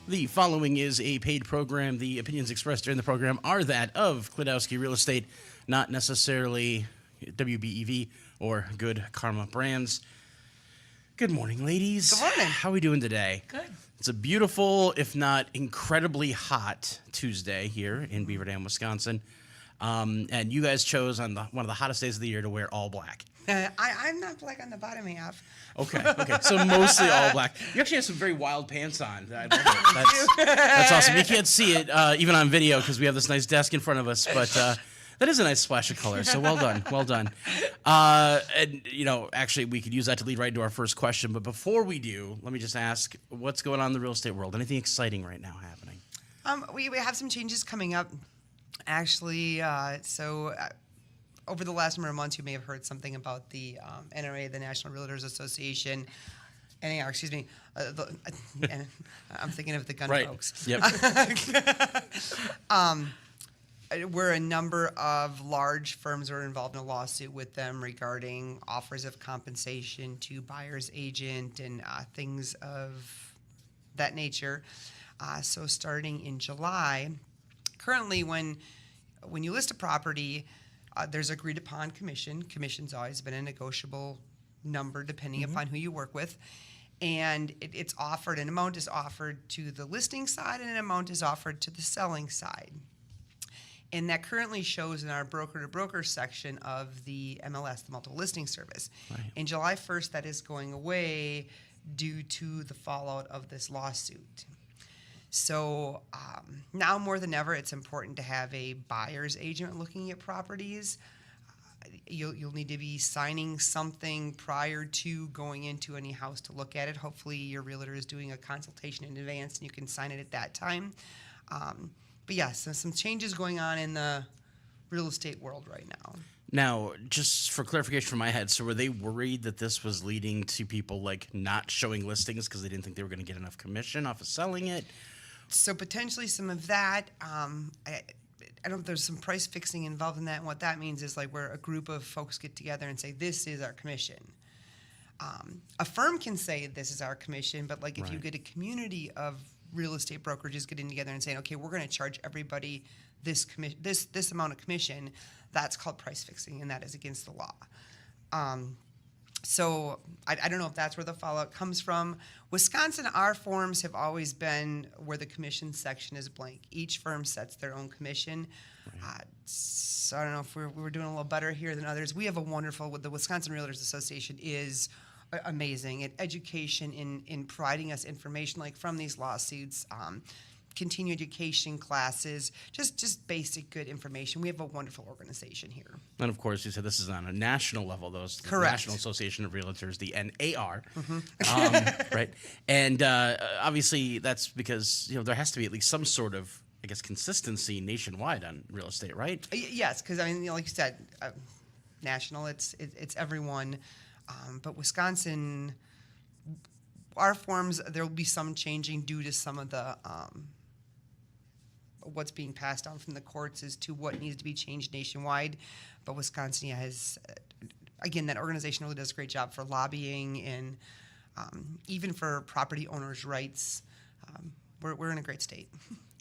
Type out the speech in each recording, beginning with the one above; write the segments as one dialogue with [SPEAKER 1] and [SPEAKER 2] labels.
[SPEAKER 1] The following is a paid program. The opinions expressed during the program are that of Klodowski Real Estate, not necessarily WBEV or Good Karma Brands. Good morning, ladies.
[SPEAKER 2] Good morning.
[SPEAKER 1] How are we doing today?
[SPEAKER 2] Good.
[SPEAKER 1] It's a beautiful, if not incredibly hot Tuesday here in Beaver Dam, Wisconsin. And you guys chose on one of the hottest days of the year to wear all black.
[SPEAKER 2] I'm not black on the bottom half.
[SPEAKER 1] Okay. So mostly all black. You actually have some very wild pants on. I love it. That's awesome. You can't see it even on video because we have this nice desk in front of us, but that is a nice splash of color. So well done. And actually, we could use that to lead right into our first question. But before we do, let me just ask, what's going on in the real estate world? Anything exciting right now happening?
[SPEAKER 2] We have some changes coming up. Actually, over the last number of months, you may have heard something about the NRA, the National Realtors Association. NAR, excuse me. I'm thinking of the gun folks.
[SPEAKER 1] Yep.
[SPEAKER 2] Where a number of large firms are involved in a lawsuit with them regarding offers of compensation to buyer's agent and things of that nature. So starting in July, currently when you list a property, there's agreed upon commission. Commission's always been a negotiable number depending upon who you work with. And it's offered, an amount is offered to the listing side and an amount is offered to the selling side. And that currently shows in our broker-to-broker section of the MLS, the multiple listing service.
[SPEAKER 1] Right.
[SPEAKER 2] In July 1st, that is going away due to the fallout of this lawsuit. So now more than ever, it's important to have a buyer's agent looking at properties. You'll need to be signing something prior to going into any house to look at it. Hopefully your realtor is doing a consultation in advance and you can sign it at that time. But yes, so some changes going on in the real estate world right now.
[SPEAKER 1] Now, just for clarification from my head, so were they worried that this was leading to people like not showing listings because they didn't think they were going to get enough commission off of selling it?
[SPEAKER 2] So potentially some of that. I don't know if there's some price fixing involved in that. And what that means is like where a group of folks get together and say, this is our commission. A firm can say this is our commission, but like if you get a community of real estate brokerages getting together and saying, okay, we're going to charge everybody this amount of commission, that's called price fixing, and that is against the law. So I don't know if that's where the fallout comes from. Wisconsin, our forms have always been where the commission section is blank. Each firm sets their own commission. Right. So I don't know if we're doing a little better here than others. We have a wonderful, the Wisconsin Realtors Association is amazing at education in providing us information like from these lawsuits, continuing education classes, just basic good information. We have a wonderful organization here.
[SPEAKER 1] And of course, you said this is on a national level, those the
[SPEAKER 2] Correct.
[SPEAKER 1] National Association of Realtors, the NAR, right? And obviously, that's because there has to be at least some sort of, I guess, consistency nationwide on real estate, right?
[SPEAKER 2] Yes, because I mean, like you said, national, it's everyone, but Wisconsin, our forms, there will be some changing due to some of the what's being passed on from the courts as to what needs to be changed nationwide. But Wisconsin has, again, that organization really does a great job for lobbying and even for property owners' rights. We're in a great state.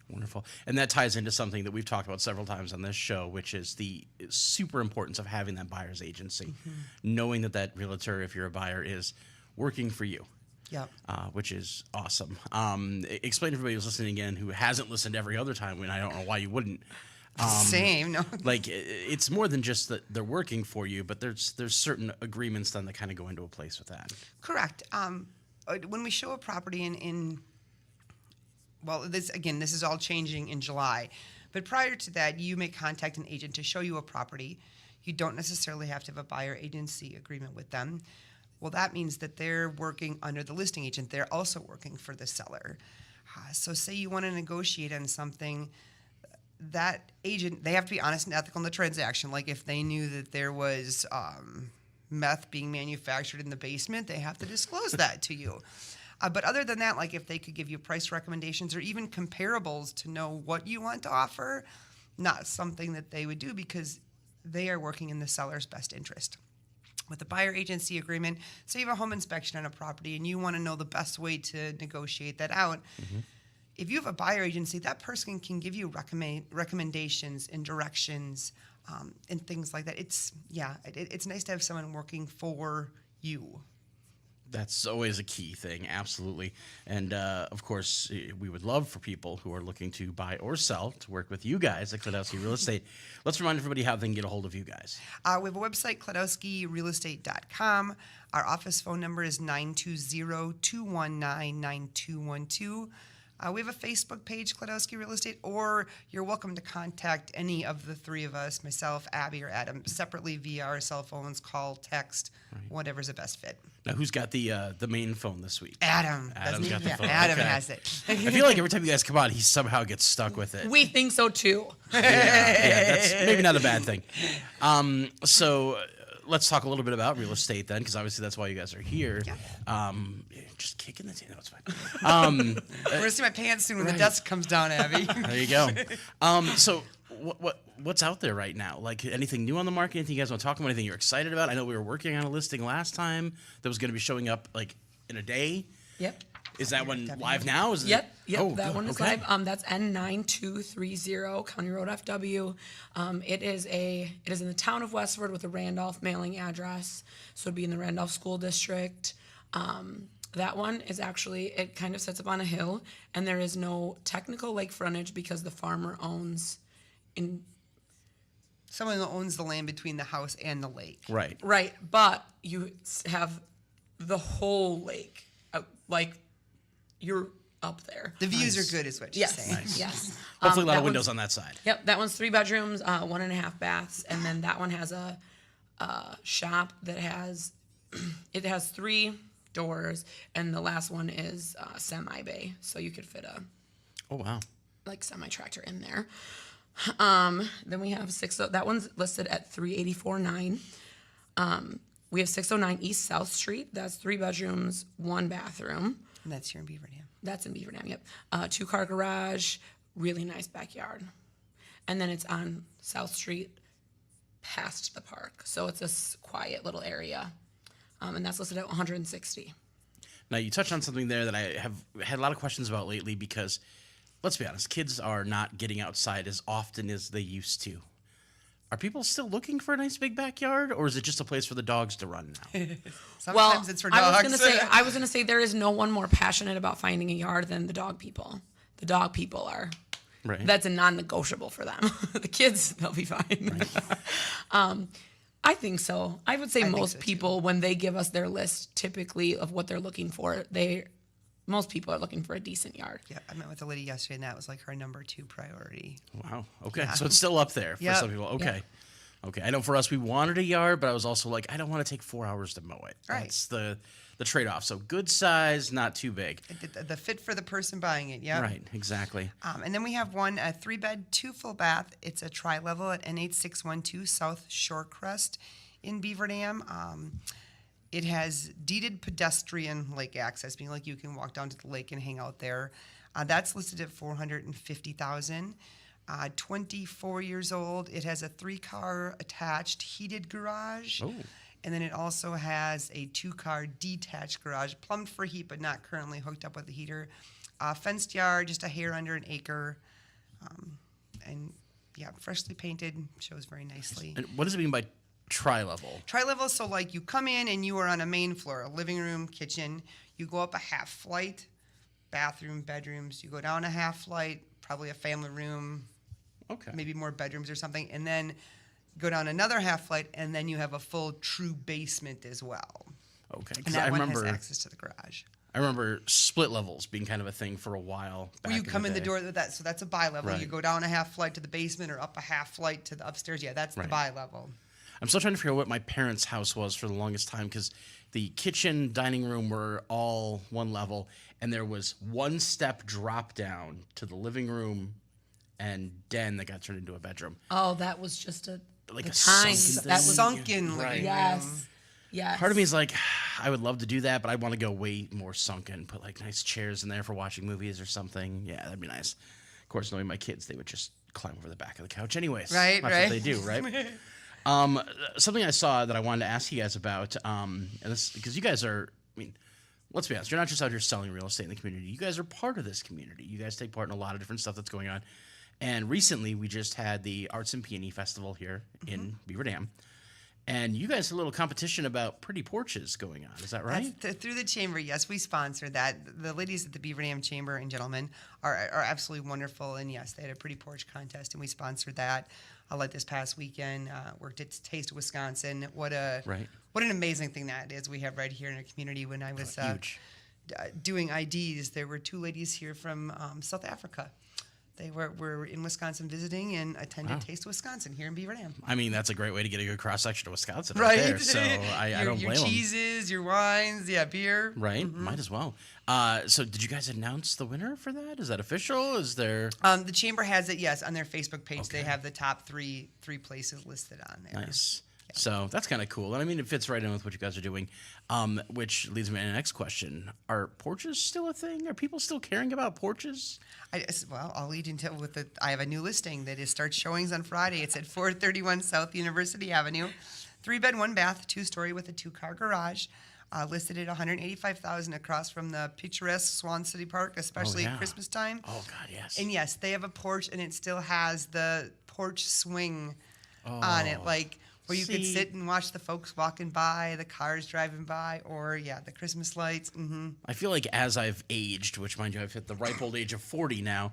[SPEAKER 1] Wonderful. And that ties into something that we've talked about several times on this show, which is the super importance of having that buyer's agency, knowing that realtor, if you're a buyer, is working for you.
[SPEAKER 2] Yep.
[SPEAKER 1] Which is awesome. Explain to everybody who's listening again who hasn't listened every other time, and I don't know why you wouldn't.
[SPEAKER 2] Same, no.
[SPEAKER 1] Like, it's more than just that they're working for you, but there's certain agreements then that kind of go into a place with that.
[SPEAKER 2] Correct. When we show a property this is all changing in July, but prior to that, you may contact an agent to show you a property. You don't necessarily have to have a buyer agency agreement with them. Well, that means that they're working under the listing agent. They're also working for the seller. So say you want to negotiate on something, that agent, they have to be honest and ethical in the transaction. Like if they knew that there was meth being manufactured in the basement, they have to disclose that to you. But other than that, like if they could give you price recommendations or even comparables to know what you want to offer, not something that they would do because they are working in the seller's best interest. With a buyer agency agreement, so you have a home inspection on a property and you want to know the best way to negotiate that out, if you have a buyer agency, that person can give you recommendations and directions and things like that. It's nice to have someone working for you.
[SPEAKER 1] That's always a key thing, absolutely. And of course, we would love for people who are looking to buy or sell to work with you guys at Klodowski Real Estate. Let's remind everybody how they can get a hold of you guys.
[SPEAKER 2] We have a website, klodowskirealestate.com. Our office phone number is 920-219-9212. We have a Facebook page, Klodowski Real Estate, or you're welcome to contact any of the three of us, myself, Abby, or Adam, separately via our cell phones, call, text, whatever's the best fit.
[SPEAKER 1] Now, who's got the main phone this week?
[SPEAKER 2] Adam.
[SPEAKER 1] Adam's got the phone.
[SPEAKER 2] Adam
[SPEAKER 1] Okay.
[SPEAKER 2] has it.
[SPEAKER 1] I feel like every time you guys come on, he somehow gets stuck with it.
[SPEAKER 3] We think so too.
[SPEAKER 1] Yeah, that's maybe not a bad thing. So let's talk a little bit about real estate then, because obviously that's why you guys are here.
[SPEAKER 2] Yeah.
[SPEAKER 1] Just kicking the table. No, it's fine.
[SPEAKER 2] We're going to see my pants soon when the desk comes down, Abby.
[SPEAKER 1] There you go. So what's out there right now? Like anything new on the market? Anything you guys want to talk about? Anything you're excited about? I know we were working on a listing last time that was going to be showing up like in a day.
[SPEAKER 3] Yep.
[SPEAKER 1] Is that one live now? Is
[SPEAKER 3] Yep.
[SPEAKER 1] Oh,
[SPEAKER 3] that
[SPEAKER 1] good.
[SPEAKER 3] one is
[SPEAKER 1] Okay.
[SPEAKER 3] live. That's N9230 County Road FW. It is in the town of Westford with a Randolph mailing address, so it'd be in the Randolph School District. That one is actually, it kind of sits up on a hill, and there is no technical lake frontage because the farmer owns
[SPEAKER 2] Someone who owns the land between the house and the lake.
[SPEAKER 1] Right.
[SPEAKER 3] right, but you have the whole lake, like you're up there.
[SPEAKER 2] The views are good, is what she's
[SPEAKER 3] Yes,
[SPEAKER 2] saying.
[SPEAKER 3] yes.
[SPEAKER 1] Hopefully a lot
[SPEAKER 3] that
[SPEAKER 1] of windows
[SPEAKER 3] one's-
[SPEAKER 1] on that side.
[SPEAKER 3] Yep, that one's 3 bedrooms, 1.5 baths, and then that one has a shop that has 3 doors, and the last one is semi bay, so you could fit a
[SPEAKER 1] Oh, wow.
[SPEAKER 3] semi tractor in there. Then we have that one's listed at 384.9. We have 609 East South Street. That's 3 bedrooms, 1 bathroom.
[SPEAKER 2] And that's here in Beaverdam.
[SPEAKER 3] That's in Beaverdam, yep. 2-car garage, really nice backyard. And then it's on South Street past the park. So it's a quiet little area. And that's listed at 160.
[SPEAKER 1] Now, you touched on something there that I have had a lot of questions about lately because, let's be honest, kids are not getting outside as often as they used to. Are people still looking for a nice big backyard, or is it just a place for the dogs to run now?
[SPEAKER 2] Sometimes it's for dogs.
[SPEAKER 3] I was gonna say there is no one more passionate about finding a yard than the dog people. The dog people are.
[SPEAKER 1] Right.
[SPEAKER 3] That's a non-negotiable for them. The kids, they'll be fine. I think so. I would say
[SPEAKER 2] think
[SPEAKER 3] most
[SPEAKER 2] so, too.
[SPEAKER 3] people, when they give us their list, typically of what they're looking for, most people are looking for a decent yard.
[SPEAKER 2] Yeah, I met with a lady yesterday, and that was like her number 2 priority.
[SPEAKER 1] Wow. Okay. So it's still up there for
[SPEAKER 2] Yep.
[SPEAKER 1] some people. Okay. Okay. I know for us, we wanted a yard, but I was also like, I don't want to take 4 hours to mow it.
[SPEAKER 2] Right.
[SPEAKER 1] That's the trade-off. So good size, not too big.
[SPEAKER 2] The fit for the person buying it, yeah.
[SPEAKER 1] Right. Exactly.
[SPEAKER 2] And then we have one, a 3-bed, 2 full bath. It's a tri-level at N8612 South Shorecrest in Beaverdam. It has deeded pedestrian lake access, meaning like you can walk down to the lake and hang out there. That's listed at $450,000. 24 years old. It has a 3-car attached heated garage.
[SPEAKER 1] Oh.
[SPEAKER 2] And then it also has a 2-car detached garage, plumbed for heat, but not currently hooked up with a heater. Fenced yard, just a hair under an acre. And yeah, freshly painted, shows very nicely.
[SPEAKER 1] And what does it mean by tri-level?
[SPEAKER 2] Tri-level, so like you come in and you are on a main floor, a living room, kitchen. You go up a half flight, bathroom, bedrooms. You go down a half flight, probably a family room,
[SPEAKER 1] Okay.
[SPEAKER 2] maybe more bedrooms or something. And then go down another half flight, and then you have a full true basement as well.
[SPEAKER 1] Okay.
[SPEAKER 2] And
[SPEAKER 1] Because
[SPEAKER 2] that
[SPEAKER 1] I
[SPEAKER 2] one
[SPEAKER 1] remember,
[SPEAKER 2] has access to the garage.
[SPEAKER 1] I remember split levels being kind of a thing for a while. Back
[SPEAKER 2] Where you come in the
[SPEAKER 1] day.
[SPEAKER 2] door with that, so that's a bi-level.
[SPEAKER 1] Right.
[SPEAKER 2] You go down a half flight to the basement or up a half flight to the upstairs. Yeah, that's the
[SPEAKER 1] Right.
[SPEAKER 2] bi-level.
[SPEAKER 1] I'm still trying to figure out what my parents' house was for the longest time because the kitchen, dining room were all one level, and there was one step drop down to the living room and den that got turned into a bedroom.
[SPEAKER 3] Oh, that was just
[SPEAKER 1] Like
[SPEAKER 3] the
[SPEAKER 1] a
[SPEAKER 3] time.
[SPEAKER 1] sunken
[SPEAKER 3] That
[SPEAKER 1] thing.
[SPEAKER 3] was
[SPEAKER 2] Sunken
[SPEAKER 1] Right.
[SPEAKER 2] living
[SPEAKER 3] yes,
[SPEAKER 2] room.
[SPEAKER 3] yes.
[SPEAKER 1] Part of me is like, I would love to do that, but I want to go way more sunken. Put like nice chairs in there for watching movies or something. Yeah, that'd be nice. Of course, knowing my kids, they would just climb over the back of the couch anyways.
[SPEAKER 2] Right,
[SPEAKER 1] That's
[SPEAKER 2] right.
[SPEAKER 1] what they do, right? Something I saw that I wanted to ask you guys about, and this because you guys are, I mean, let's be honest, you're not just out here selling real estate in the community. You guys are part of this community. You guys take part in a lot of different stuff that's going on. And recently, we just had the Arts and Peony Festival here in Beaver Dam. And you guys had a little competition about pretty porches going on. Is that right?
[SPEAKER 2] Through the chamber, yes, we sponsor that. The ladies at the Beaver Dam Chamber and gentlemen are absolutely wonderful. And yes, they had a pretty porch contest, and we sponsored that. Like this past weekend, worked at Taste of Wisconsin. What an amazing thing that is we have right here in our community. When I was doing IDs, there were 2 ladies here from South Africa. They were in Wisconsin visiting and attended Taste of Wisconsin here in Beaver Dam.
[SPEAKER 1] I mean, that's a great way to get a good cross-section of Wisconsin
[SPEAKER 2] Right.
[SPEAKER 1] there. So I don't blame
[SPEAKER 2] your
[SPEAKER 1] them.
[SPEAKER 2] cheeses, your wines, beer.
[SPEAKER 1] Right? Might as well. So did you guys announce the winner for that? Is that official? Is there...
[SPEAKER 2] The chamber has it, yes, on their Facebook page. They have the top three places listed on there.
[SPEAKER 1] Nice. So that's kind of cool. And I mean, it fits right in with what you guys are doing, which leads me to the next question. Are porches still a thing? Are people still caring about porches?
[SPEAKER 2] I'll lead into it with I have a new listing that starts showings on Friday. It's at 431 South University Avenue. 3-bed, 1-bath, 2-story with a 2-car garage. Listed at $185,000 across from the picturesque Swan City Park, especially at Christmas time.
[SPEAKER 1] Oh, God, yes.
[SPEAKER 2] And yes, they have a porch, and it still has the porch swing on it, like where you could sit and watch the folks walking by, the cars driving by, or the Christmas lights.
[SPEAKER 1] I feel like as I've aged, which mind you, I've hit the ripe old age of 40 now,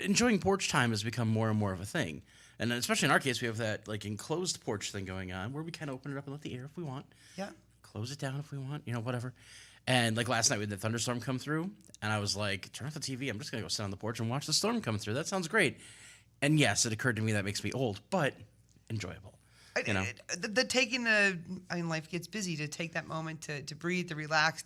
[SPEAKER 1] enjoying porch time has become more and more of a thing. And especially in our case, we have that like enclosed porch thing going on where we kind of open it up and let the air if we want.
[SPEAKER 2] Yeah.
[SPEAKER 1] Close it down if we want, whatever. And like last night we had the thunderstorm come through, and I was like, turn off the TV. I'm just going to go sit on the porch and watch the storm come through. That sounds great. And yes, it occurred to me that makes me old, but enjoyable.
[SPEAKER 2] Life gets busy, to take that moment to breathe, to relax,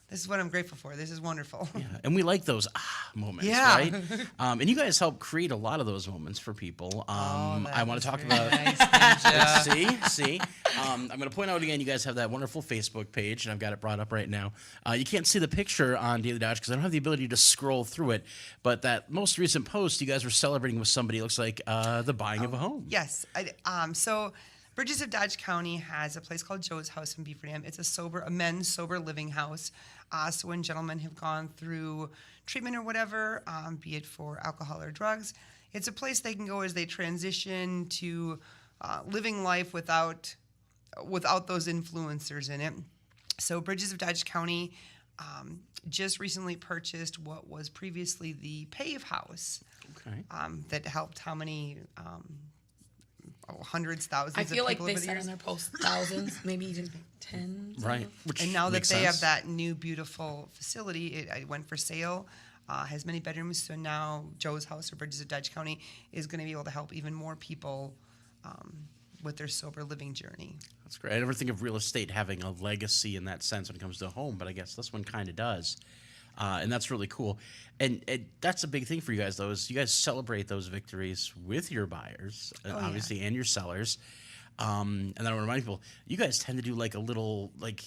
[SPEAKER 2] this is what I'm grateful for. This is wonderful.
[SPEAKER 1] Yeah, and we like those moments, right? And you guys help create a lot of those moments for people. I want to talk about.
[SPEAKER 2] Nice.
[SPEAKER 1] See. I'm going to point out again. You guys have that wonderful Facebook page, and I've got it brought up right now. You can't see the picture on Daily Dodge because I don't have the ability to scroll through it. But that most recent post, you guys were celebrating with somebody. It looks like the buying of a home.
[SPEAKER 2] Yes. So Bridges of Dodge County has a place called Joe's House in Beaver Dam. It's a men's sober living house. So when gentlemen have gone through treatment or whatever, be it for alcohol or drugs, it's a place they can go as they transition to living life without those influencers in it. So Bridges of Dodge County just recently purchased what was previously the Pave House.
[SPEAKER 1] Okay.
[SPEAKER 2] That helped how many hundreds, thousands of people.
[SPEAKER 3] I feel like they
[SPEAKER 2] over the
[SPEAKER 3] said
[SPEAKER 2] years.
[SPEAKER 3] on their post thousands, maybe even tens.
[SPEAKER 1] Right. Which
[SPEAKER 2] And now that
[SPEAKER 1] makes
[SPEAKER 2] they
[SPEAKER 1] sense.
[SPEAKER 2] have that new beautiful facility, it went for sale, has many bedrooms. So now Joe's House or Bridges of Dodge County is going to be able to help even more people with their sober living journey.
[SPEAKER 1] That's great. I never think of real estate having a legacy in that sense when it comes to a home, but I guess this one kind of does. And that's really cool. And that's a big thing for you guys, though, is you guys celebrate those victories with your buyers, obviously, and your sellers. And then I want to remind people, you guys tend to do like a little, like,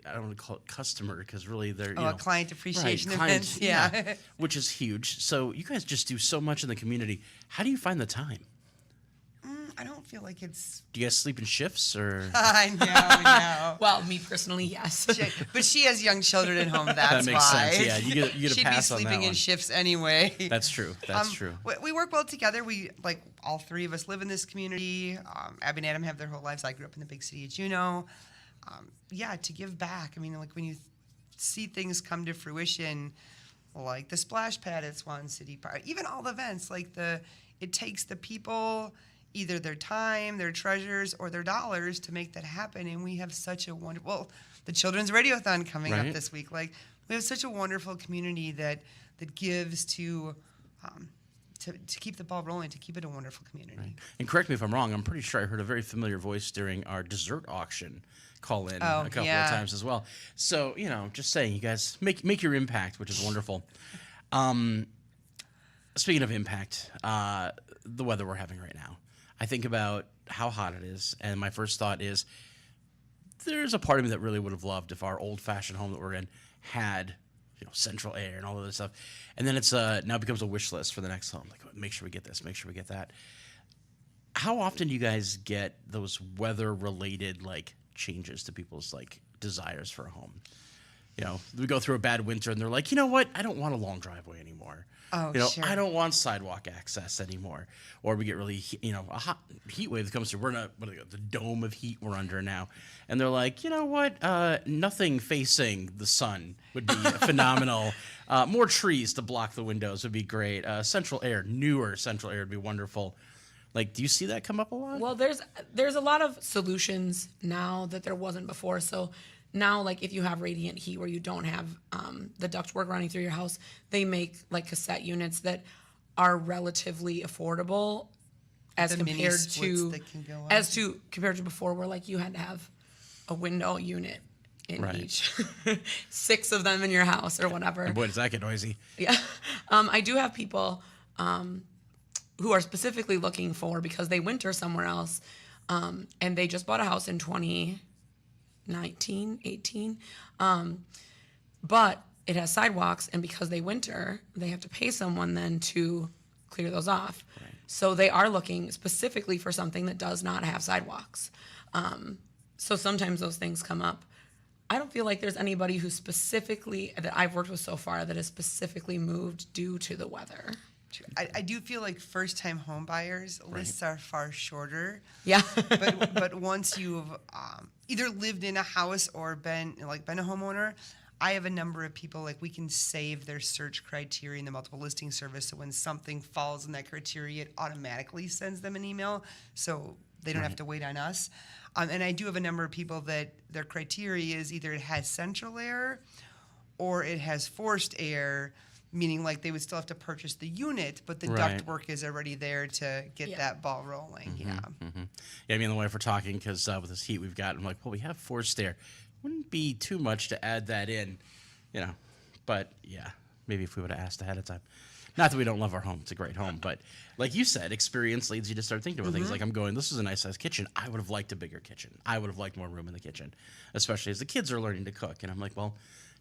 [SPEAKER 1] I don't want to call it customer, because really they're,
[SPEAKER 2] a client appreciation
[SPEAKER 1] client,
[SPEAKER 2] event. Yeah.
[SPEAKER 1] which is huge. So you guys just do so much in the community. How do you find the time?
[SPEAKER 2] I don't feel like it's.
[SPEAKER 1] Do you guys sleep in shifts, or?
[SPEAKER 2] I know.
[SPEAKER 3] Well, me personally, yes.
[SPEAKER 2] But she has young children at home. That's
[SPEAKER 1] That makes
[SPEAKER 2] why.
[SPEAKER 1] sense. Yeah, you get a
[SPEAKER 2] She'd
[SPEAKER 1] pass
[SPEAKER 2] be
[SPEAKER 1] on that
[SPEAKER 2] sleeping in
[SPEAKER 1] one.
[SPEAKER 2] shifts anyway.
[SPEAKER 1] That's true. That's true.
[SPEAKER 2] We work well together. We all three of us live in this community. Abby and Adam have their whole lives. I grew up in the big city of Juneau. To give back. I mean, like when you see things come to fruition, like the splash pad at Swan City Park, even all the events, it takes the people, either their time, their treasures, or their dollars to make that happen. And we have such a wonderful, the Children's Radiothon coming up this week. We have such a wonderful community that gives to keep the ball rolling, to keep it a wonderful community.
[SPEAKER 1] Right. And correct me if I'm wrong, I'm pretty sure I heard a very familiar voice during our dessert auction call in a couple of times as well. So, just saying, you guys make your impact, which is wonderful. Speaking of impact, the weather we're having right now. I think about how hot it is, and my first thought is there's a part of me that really would have loved if our old-fashioned home that we're in had, central air and all of this stuff. And then it's now becomes a wish list for the next home. Like, make sure we get this, make sure we get that. How often do you guys get those weather-related changes to people's desires for a home. You know, we go through a bad winter and they're like, you know what? I don't want a long driveway anymore.
[SPEAKER 2] Oh,
[SPEAKER 1] you know,
[SPEAKER 2] sure.
[SPEAKER 1] I don't want sidewalk access anymore. Or we get really, a hot heat wave that comes through. We're in the dome of heat we're under now. And they're like, you know what? Nothing facing the sun would be phenomenal. More trees to block the windows would be great. Newer central air would be wonderful. Like, do you see that come up a lot?
[SPEAKER 3] Well, there's a lot of solutions now that there wasn't before. So now, like, if you have radiant heat where you don't have the ductwork running through your house, they make like cassette units that are relatively affordable as
[SPEAKER 2] The mini
[SPEAKER 3] compared
[SPEAKER 2] splits
[SPEAKER 3] to
[SPEAKER 2] that can go up.
[SPEAKER 3] compared to before, where like you had to have a window unit in
[SPEAKER 1] Right.
[SPEAKER 3] each 6 of them in your house or whatever.
[SPEAKER 1] Boy, does that get noisy.
[SPEAKER 3] Yeah. I do have people who are specifically looking for, because they winter somewhere else, and they just bought a house in 2019, 18, but it has sidewalks, and because they winter, they have to pay someone then to clear those off.
[SPEAKER 1] Right.
[SPEAKER 3] So they are looking specifically for something that does not have sidewalks. So sometimes those things come up. I don't feel like there's anybody who specifically, that I've worked with so far, that has specifically moved due to the weather.
[SPEAKER 2] I do feel like first-time home buyers lists are far shorter.
[SPEAKER 3] Yeah.
[SPEAKER 2] But once you've either lived in a house or been a homeowner, I have a number of people, like, we can save their search criteria in the multiple listing service, so when something falls in that criteria, it automatically sends them an email, so they don't have to wait on us. And I do have a number of people that their criteria is either it has central air or it has forced air, meaning like they would still have to purchase the unit, but the
[SPEAKER 1] Right.
[SPEAKER 2] ductwork is already there to get that ball rolling. Yeah.
[SPEAKER 1] Yeah, I mean, the way if we're talking, because with this heat we've got, I'm like, well, we have forced air. Wouldn't be too much to add that in, But, yeah, maybe if we would have asked ahead of time. Not that we don't love our home. It's a great home. But like you said, experience leads you to start thinking about things like, this is a nice-sized kitchen. I would have liked a bigger kitchen. I would have liked more room in the kitchen, especially as the kids are learning to cook. And I'm like, well,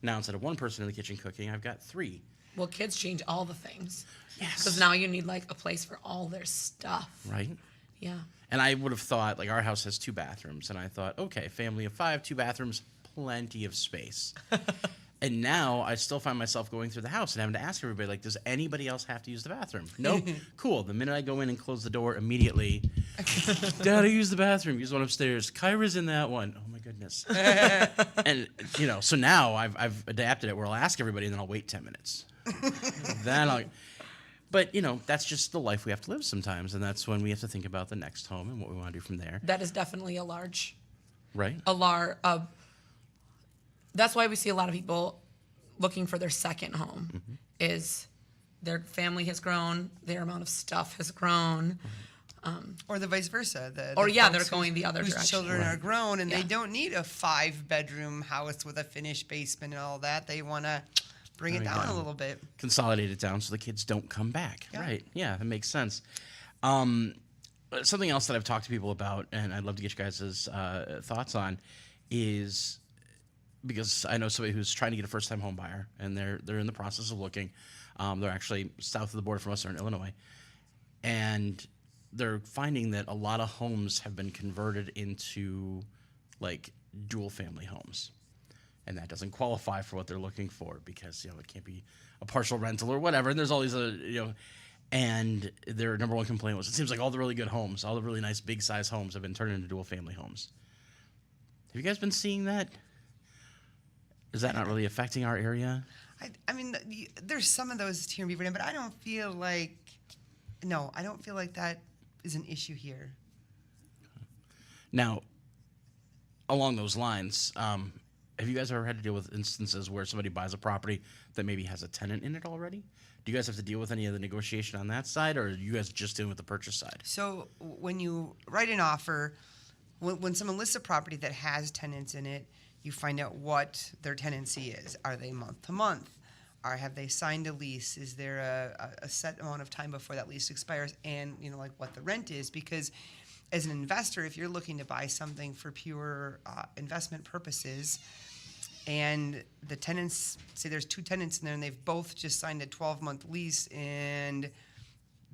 [SPEAKER 1] now instead of one person in the kitchen cooking, I've got 3.
[SPEAKER 3] Well, kids change all the things.
[SPEAKER 1] Yes.
[SPEAKER 3] Because now you need like a place for all their stuff.
[SPEAKER 1] Right?
[SPEAKER 3] Yeah.
[SPEAKER 1] And I would have thought, like, our house has 2 bathrooms. And I thought, okay, family of 5, 2 bathrooms, plenty of space. And now I still find myself going through the house and having to ask everybody, like, does anybody else have to use the bathroom? Nope. Cool. The minute I go in and close the door, immediately, Dad, I use the bathroom. Use one upstairs. Kyra's in that one. Oh, my goodness. And, so now I've adapted it where I'll ask everybody and then I'll wait 10 minutes. But, that's just the life we have to live sometimes. And that's when we have to think about the next home and what we want to do from there.
[SPEAKER 3] That is definitely a large,
[SPEAKER 1] Right?
[SPEAKER 3] that's why we see a lot of people looking for their second home, is their family has grown, their amount of stuff has grown.
[SPEAKER 2] Or the vice versa.
[SPEAKER 3] They're
[SPEAKER 2] folks
[SPEAKER 3] going the other
[SPEAKER 2] whose
[SPEAKER 3] direction.
[SPEAKER 2] children are grown and they
[SPEAKER 3] Yeah.
[SPEAKER 2] don't need a 5-bedroom house with a finished basement and all that. They want to bring it down a little bit.
[SPEAKER 1] Consolidate it down so the kids don't come back.
[SPEAKER 2] Yeah.
[SPEAKER 1] Right. Yeah, that makes sense. Something else that I've talked to people about, and I'd love to get you guys' thoughts on, is because I know somebody who's trying to get a first-time home buyer, and they're in the process of looking. They're actually south of the border from us. They're in Illinois. And they're finding that a lot of homes have been converted into, like, dual-family homes. And that doesn't qualify for what they're looking for because, it can't be a partial rental or whatever. And there's all these, and their number one complaint was, it seems like all the really good homes, all the really nice big-size homes have been turned into dual-family homes. Have you guys been seeing that? Is that not really affecting our area?
[SPEAKER 2] I mean, there's some of those here in Beaver Dam, but I don't feel like that is an issue here.
[SPEAKER 1] Now, along those lines, have you guys ever had to deal with instances where somebody buys a property that maybe has a tenant in it already? Do you guys have to deal with any of the negotiation on that side, or are you guys just dealing with the purchase side?
[SPEAKER 2] So when you write an offer, when someone lists a property that has tenants in it, you find out what their tenancy is. Are they month to month? Or have they signed a lease? Is there a set amount of time before that lease expires? And, like what the rent is. Because as an investor, if you're looking to buy something for pure investment purposes, and the tenants, say there's 2 tenants in there and they've both just signed a 12-month lease and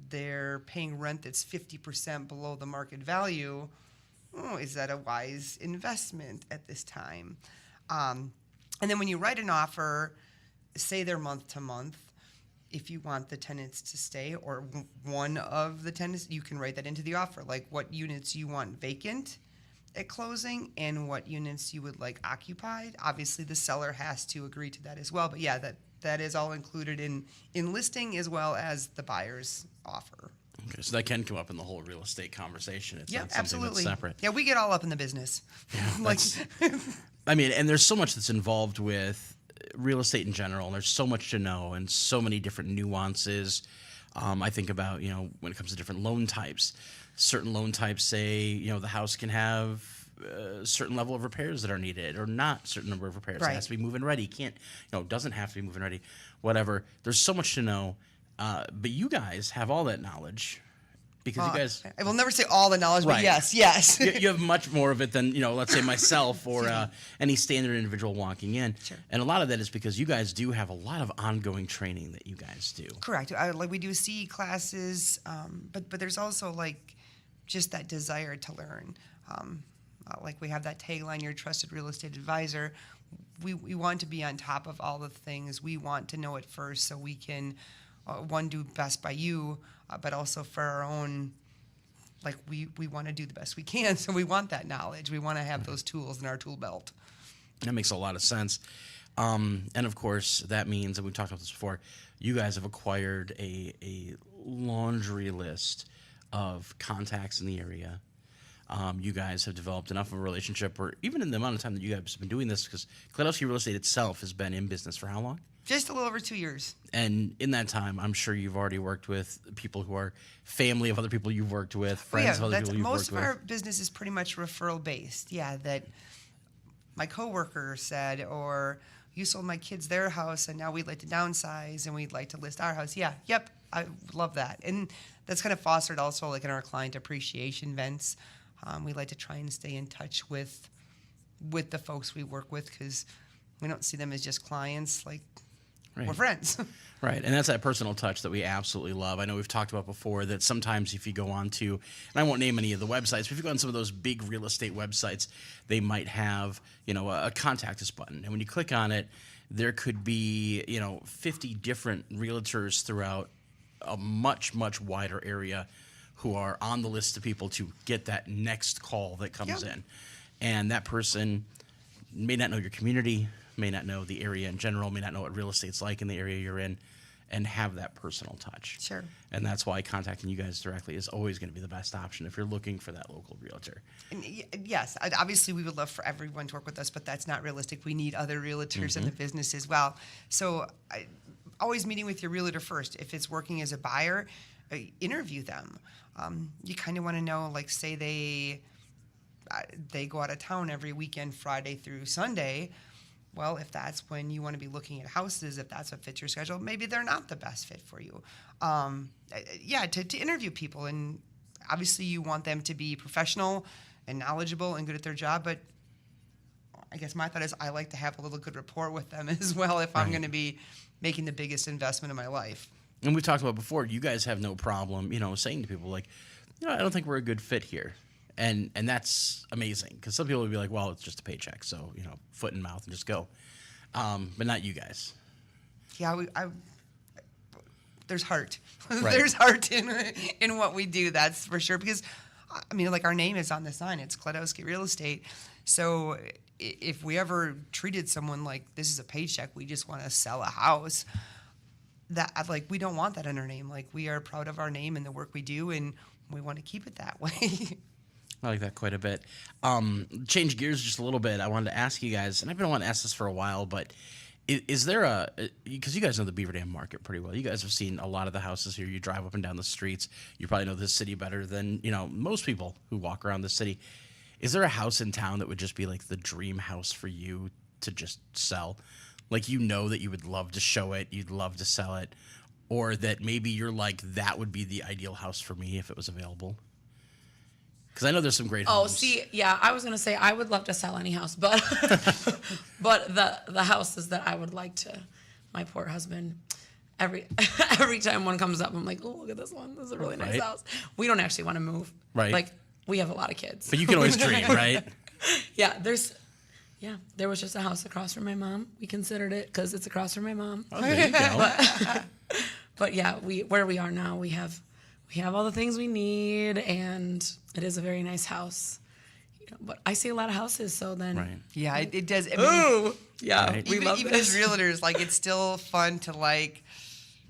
[SPEAKER 2] they're paying rent that's 50% below the market value, is that a wise investment at this time? And then when you write an offer, say they're month to month, if you want the tenants to stay or one of the tenants, you can write that into the offer, like what units you want vacant at closing and what units you would like occupied. Obviously, the seller has to agree to that as well. But yeah, that is all included in listing as well as the buyer's offer.
[SPEAKER 1] Okay, so that can come up in the whole real estate conversation. It's
[SPEAKER 2] Yeah,
[SPEAKER 1] not something
[SPEAKER 2] absolutely.
[SPEAKER 1] that's separate.
[SPEAKER 2] Yeah, we get all up in the business. Like,
[SPEAKER 1] I mean, and there's so much that's involved with real estate in general, and there's so much to know and so many different nuances. I think about, when it comes to different loan types, certain loan types say, the house can have a certain level of repairs that are needed or not certain number of repairs.
[SPEAKER 2] Right.
[SPEAKER 1] It has to be move-in ready. Can't, doesn't have to be move-in ready, whatever. There's so much to know. But you guys have all that knowledge because you guys...
[SPEAKER 2] I will never say all the knowledge,
[SPEAKER 1] Right.
[SPEAKER 2] but yes.
[SPEAKER 1] you have much more of it than, let's say myself or any standard individual walking in.
[SPEAKER 2] Sure.
[SPEAKER 1] And a lot of that is because you guys do have a lot of ongoing training that you guys do.
[SPEAKER 2] Correct. Like we do CE classes, but there's also like just that desire to learn. Like we have that tagline, "Your trusted real estate advisor." We want to be on top of all the things. We want to know it first so we can, one, do best by you, but also for our own, like we want to do the best we can. So we want that knowledge. We want to have those tools in our tool belt.
[SPEAKER 1] That makes a lot of sense. And of course, that means, and we've talked about this before, you guys have acquired a laundry list of contacts in the area. You guys have developed enough of a relationship, or even in the amount of time that you guys have been doing this, because Klodowski Real Estate itself has been in business for how long?
[SPEAKER 2] Just a little over 2 years.
[SPEAKER 1] And in that time, I'm sure you've already worked with people who are family of other people you've worked with, friends of other people you've worked with.
[SPEAKER 2] Most of our business is pretty much referral based. Yeah, that my coworker said, or you sold my kids their house and now we'd like to downsize and we'd like to list our house. Yeah, yep, I love that. And that's kind of fostered also like in our client appreciation events. We like to try and stay in touch with the folks we work with because we don't see them as just clients. Like,
[SPEAKER 1] Right.
[SPEAKER 2] we're friends.
[SPEAKER 1] Right, and that's that personal touch that we absolutely love. I know we've talked about before that sometimes if you go on to, and I won't name any of the websites, but if you go on some of those big real estate websites, they might have, a contact us button. And when you click on it, there could be, 50 different realtors throughout a much, much wider area who are on the list of people to get that next call that comes in. And that person may not know your community, may not know the area in general, may not know what real estate's like in the area you're in, and have that personal touch.
[SPEAKER 2] Sure.
[SPEAKER 1] And that's why contacting you guys directly is always going to be the best option if you're looking for that local realtor.
[SPEAKER 2] And yes, obviously we would love for everyone to work with us, but that's not realistic. We need other realtors in the business as well. So always meeting with your realtor first. If it's working as a buyer, interview them. You kind of want to know, like, say they go out of town every weekend, Friday through Sunday. Well, if that's when you want to be looking at houses, if that's what fits your schedule, maybe they're not the best fit for you. To interview people. And obviously you want them to be professional and knowledgeable and good at their job. But I guess my thought is I like to have a little good rapport with them as well if I'm going to be making the biggest investment in my life.
[SPEAKER 1] And we talked about before, you guys have no problem, saying to people like, I don't think we're a good fit here. And that's amazing because some people would be like, well, it's just a paycheck. So, foot in mouth and just go. But not you guys.
[SPEAKER 2] Yeah, there's heart.
[SPEAKER 1] Right.
[SPEAKER 2] There's heart in what we do, that's for sure. Because, like our name is on the sign. It's Klodowski Real Estate. So if we ever treated someone like this is a paycheck, we just want to sell a house, we don't want that in our name. Like, we are proud of our name and the work we do, and we want to keep it that way.
[SPEAKER 1] I like that quite a bit. Change gears just a little bit. I wanted to ask you guys, and I've been wanting to ask this for a while, but is there because you guys know the Beaver Dam market pretty well. You guys have seen a lot of the houses here. You drive up and down the streets. You probably know this city better than, most people who walk around the city. Is there a house in town that would just be like the dream house for you to just sell? Like, that you would love to show it, you'd love to sell it, or that maybe you're like, that would be the ideal house for me if it was available? Because I know there's some great homes.
[SPEAKER 3] I was gonna say I would love to sell any house, but but the houses that I would like to, my poor husband, every time one comes up, I'm like, oh, look at this one. This is a really nice house. We don't actually want to move.
[SPEAKER 1] Right.
[SPEAKER 3] Like, we have a lot of kids.
[SPEAKER 1] But you can always dream, right?
[SPEAKER 3] Yeah, there's Yeah, there was just a house across from my mom. We considered it because it's across from my mom.
[SPEAKER 1] Oh, there you go.
[SPEAKER 3] But yeah, where we are now, we have all the things we need, and it is a very nice house. But I see a lot of houses, so then
[SPEAKER 1] Right.
[SPEAKER 2] Yeah, it does. I mean,
[SPEAKER 3] ooh, yeah,
[SPEAKER 1] Right.
[SPEAKER 3] we love
[SPEAKER 2] even
[SPEAKER 3] this.
[SPEAKER 2] as realtors, like it's still fun to like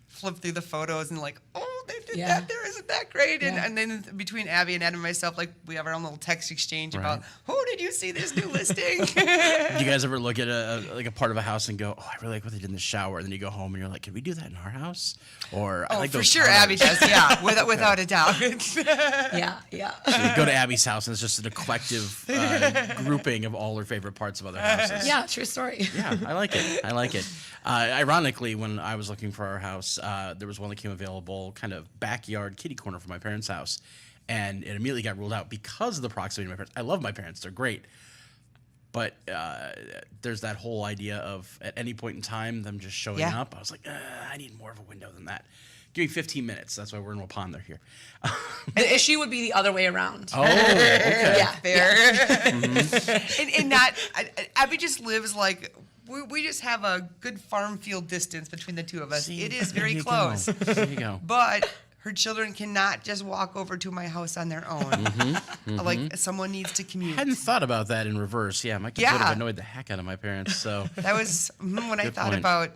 [SPEAKER 2] flip through the photos and like, oh, they did
[SPEAKER 3] Yeah.
[SPEAKER 2] that there, isn't that great?
[SPEAKER 3] Yeah.
[SPEAKER 2] And then between Abby and Adam and myself, like we have our own little text exchange about, oh, did you see this new listing?
[SPEAKER 1] Do you guys ever look at a part of a house and go, oh, I really like what they did in the shower, and then you go home and you're like, can we do that in our house? Or I
[SPEAKER 2] Oh,
[SPEAKER 1] like
[SPEAKER 2] for
[SPEAKER 1] those
[SPEAKER 2] sure,
[SPEAKER 1] photos.
[SPEAKER 2] Abby does. Yeah, without a doubt.
[SPEAKER 3] Yeah.
[SPEAKER 1] So you go to Abby's house and it's just an eclectic grouping of all her favorite parts of other houses.
[SPEAKER 3] Yeah, true story.
[SPEAKER 1] Yeah, I like it. Ironically, when I was looking for our house, there was one that came available, kind of backyard kitty corner for my parents' house, and it immediately got ruled out because of the proximity to my parents. I love my parents; they're great, but there's that whole idea of at any point in time them just showing
[SPEAKER 2] Yeah.
[SPEAKER 1] up. I was like, I need more of a window than that. Give me 15 minutes. That's why we're in Waupun. They're here.
[SPEAKER 3] And she would be the other way around.
[SPEAKER 1] Oh, okay.
[SPEAKER 3] Yeah.
[SPEAKER 2] Fair. And not, Abby just lives like, we just have a good farm field distance between the two of us.
[SPEAKER 1] See,
[SPEAKER 2] It is
[SPEAKER 1] there
[SPEAKER 2] very
[SPEAKER 1] you
[SPEAKER 2] close.
[SPEAKER 1] go. There you go.
[SPEAKER 2] But her children cannot just walk over to my house on their own. Like someone needs to commute.
[SPEAKER 1] Hadn't thought about that in reverse. Yeah, my kids would
[SPEAKER 2] Yeah.
[SPEAKER 1] have annoyed the heck out of my parents. So
[SPEAKER 2] That was when I
[SPEAKER 1] Good
[SPEAKER 2] thought
[SPEAKER 1] point.
[SPEAKER 2] about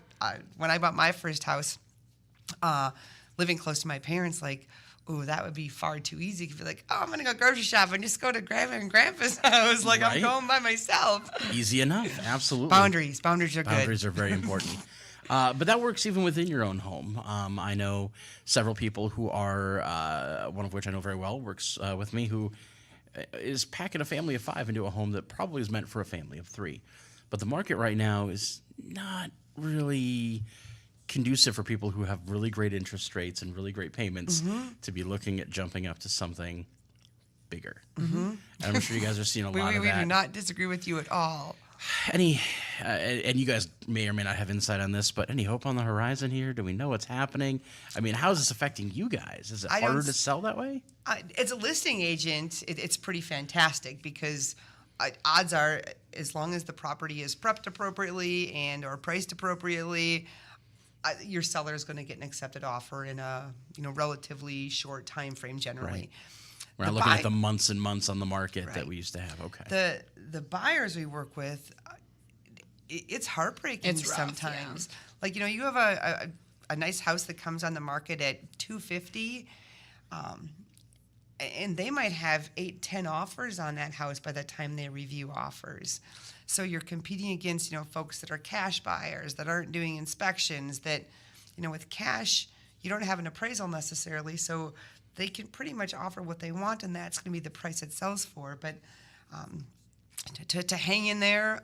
[SPEAKER 2] when I bought my first house, living close to my parents, like, ooh, that would be far too easy. You'd be like, oh, I'm going to go grocery shop and just go to grandma and grandpa's house. Like,
[SPEAKER 1] Right.
[SPEAKER 2] I'm going by myself.
[SPEAKER 1] easy enough. Absolutely.
[SPEAKER 2] Boundaries are good.
[SPEAKER 1] Boundaries are very important. But that works even within your own home. I know several people who are, one of which I know very well, works with me, who is packing a family of 5 into a home that probably is meant for a family of 3. But the market right now is not really conducive for people who have really great interest rates and really great payments to be looking at jumping up to something bigger. And I'm sure you guys are seeing a lot of
[SPEAKER 2] We
[SPEAKER 1] that.
[SPEAKER 2] do not disagree with you at all.
[SPEAKER 1] And you guys may or may not have insight on this, but any hope on the horizon here? Do we know what's happening? I mean, how is this affecting you guys? Is it
[SPEAKER 2] I don't
[SPEAKER 1] harder to
[SPEAKER 2] s-
[SPEAKER 1] sell that way?
[SPEAKER 2] As a listing agent, it's pretty fantastic because odds are, as long as the property is prepped appropriately and or priced appropriately, your seller is going to get an accepted offer in a relatively short time frame generally.
[SPEAKER 1] Right. We're
[SPEAKER 2] The
[SPEAKER 1] not looking at
[SPEAKER 2] buy-
[SPEAKER 1] the months and months on the market that
[SPEAKER 2] Right.
[SPEAKER 1] we used to have. Okay.
[SPEAKER 2] The buyers we work with, it's heartbreaking
[SPEAKER 3] It's rough,
[SPEAKER 2] sometimes. Like you have a nice house that comes on the market at $250, and they might have 8-10 offers on that house by the time they review offers. So you're competing against folks that are cash buyers that aren't doing inspections. That with cash you don't have an appraisal necessarily, so they can pretty much offer what they want, and that's going to be the price it sells for. But to hang in there.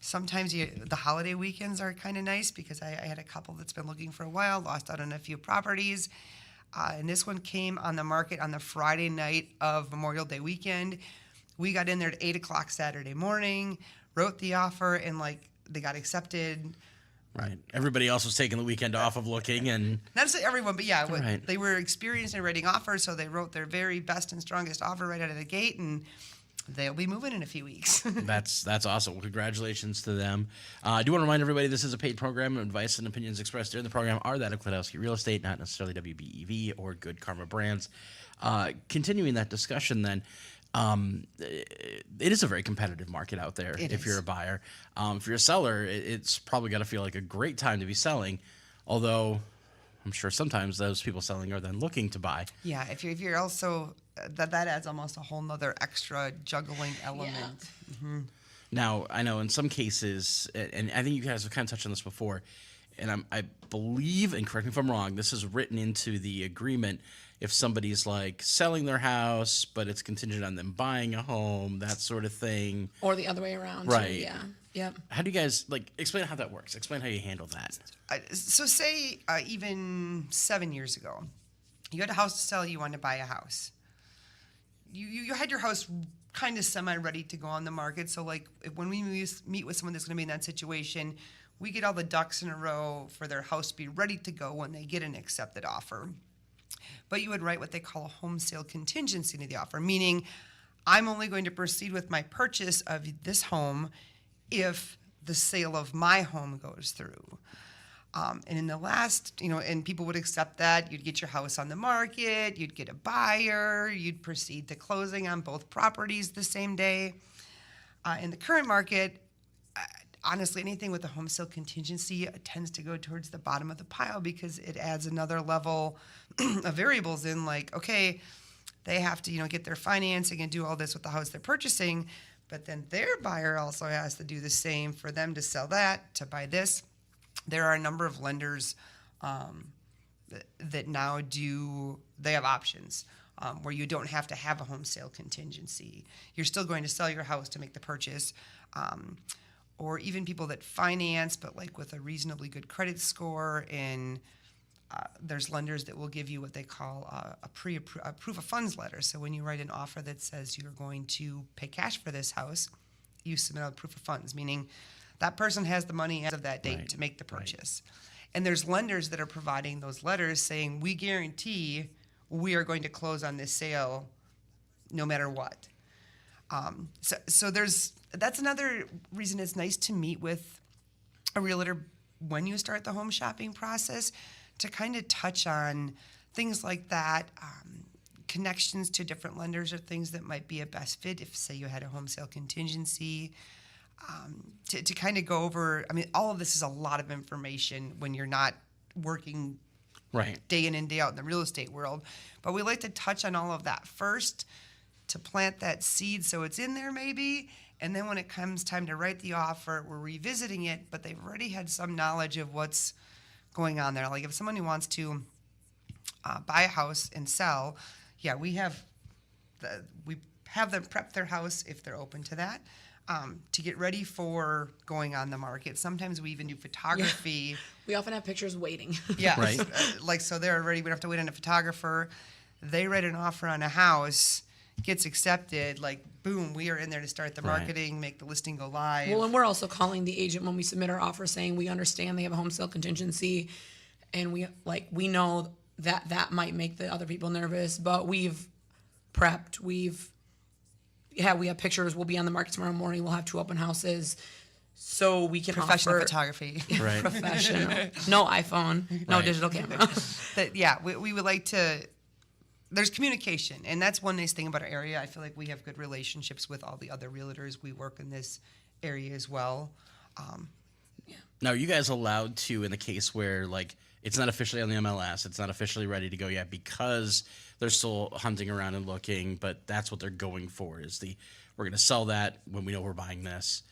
[SPEAKER 2] Sometimes the holiday weekends are kind of nice because I had a couple that's been looking for a while, lost out on a few properties. And this one came on the market on the Friday night of Memorial Day weekend. We got in there at 8 o'clock Saturday morning, wrote the offer, and they got accepted.
[SPEAKER 1] Right. Everybody else was taking the weekend off of looking, and
[SPEAKER 2] Not necessarily everyone, but yeah,
[SPEAKER 1] Right.
[SPEAKER 2] they were experienced in writing offers, so they wrote their very best and strongest offer right out of the gate, and they'll be moving in a few weeks.
[SPEAKER 1] that's awesome. Well, congratulations to them. I do want to remind everybody this is a paid program. Advice and opinions expressed during the program are that of Klodowski Real Estate, not necessarily WBEV or Good Karma Brands. Continuing that discussion then, it is a very competitive market out there
[SPEAKER 2] It
[SPEAKER 1] if
[SPEAKER 2] is.
[SPEAKER 1] you're a buyer. If you're a seller, it's probably got to feel like a great time to be selling, although I'm sure sometimes those people selling are then looking to buy.
[SPEAKER 2] Yeah, if you're also that adds almost a whole nother extra juggling element.
[SPEAKER 1] Now, I know in some cases, and I think you guys have kind of touched on this before, and I believe, and correct me if I'm wrong, this is written into the agreement if somebody's like selling their house, but it's contingent on them buying a home, that sort of thing.
[SPEAKER 3] Or the other way around. too,
[SPEAKER 1] Right.
[SPEAKER 3] Yeah. Yep.
[SPEAKER 1] How do you guys, explain how that works? Explain how you handle that.
[SPEAKER 2] So say even 7 years ago, you had a house to sell, you wanted to buy a house. You had your house kind of semi-ready to go on the market. So when we meet with someone that's going to be in that situation, we get all the ducks in a row for their house to be ready to go when they get an accepted offer. But you would write what they call a home sale contingency to the offer, meaning I'm only going to proceed with my purchase of this home if the sale of my home goes through. And in the last, and people would accept that. You'd get your house on the market, you'd get a buyer, you'd proceed to closing on both properties the same day. In the current market, honestly, anything with a home sale contingency tends to go towards the bottom of the pile because it adds another level of variables in, like, okay, they have to, get their financing and do all this with the house they're purchasing, but then their buyer also has to do the same for them to sell that, to buy this. There are a number of lenders that now they have options where you don't have to have a home sale contingency. You're still going to sell your house to make the purchase. Or even people that finance, but like with a reasonably good credit score, and there's lenders that will give you what they call a proof of funds letter. So when you write an offer that says you're going to pay cash for this house, you submit a proof of funds, meaning that person has the money as of that date to make the purchase. And there's lenders that are providing those letters saying, we guarantee we are going to close on this sale no matter what. So that's another reason it's nice to meet with a realtor when you start the home shopping process, to kind of touch on things like that, connections to different lenders or things that might be a best fit if, say, you had a home sale contingency, to kind of go over. I mean, all of this is a lot of information when you're not working day in and day out in the real estate world. But we like to touch on all of that first to plant that seed so it's in there maybe. And then when it comes time to write the offer, we're revisiting it, but they've already had some knowledge of what's going on there. Like if someone who wants to buy a house and sell, we have them prep their house if they're open to that. To get ready for going on the market. Sometimes we even do photography.
[SPEAKER 3] Yeah. We often have pictures waiting.
[SPEAKER 2] Yeah,
[SPEAKER 1] Right.
[SPEAKER 2] So they're ready. We don't have to wait on a photographer. They write an offer on a house, gets accepted. Like boom, we are in there to start the marketing, make the listing go live.
[SPEAKER 3] Well, and we're also calling the agent when we submit our offer, saying we understand they have a home sale contingency, and we know that might make the other people nervous, but we've prepped. We have pictures. We'll be on the market tomorrow morning. We'll have 2 open houses, so we can
[SPEAKER 2] Professional
[SPEAKER 3] offer
[SPEAKER 2] photography.
[SPEAKER 1] Right.
[SPEAKER 3] professional. No iPhone, no digital camera.
[SPEAKER 2] We would like to. There's communication, and that's one nice thing about our area. I feel like we have good relationships with all the other realtors. We work in this area as well.
[SPEAKER 1] Now, are you guys allowed to, in the case where like it's not officially on the MLS, it's not officially ready to go yet because they're still hunting around and looking, but that's what they're going for, is we're going to sell that when we know we're buying this.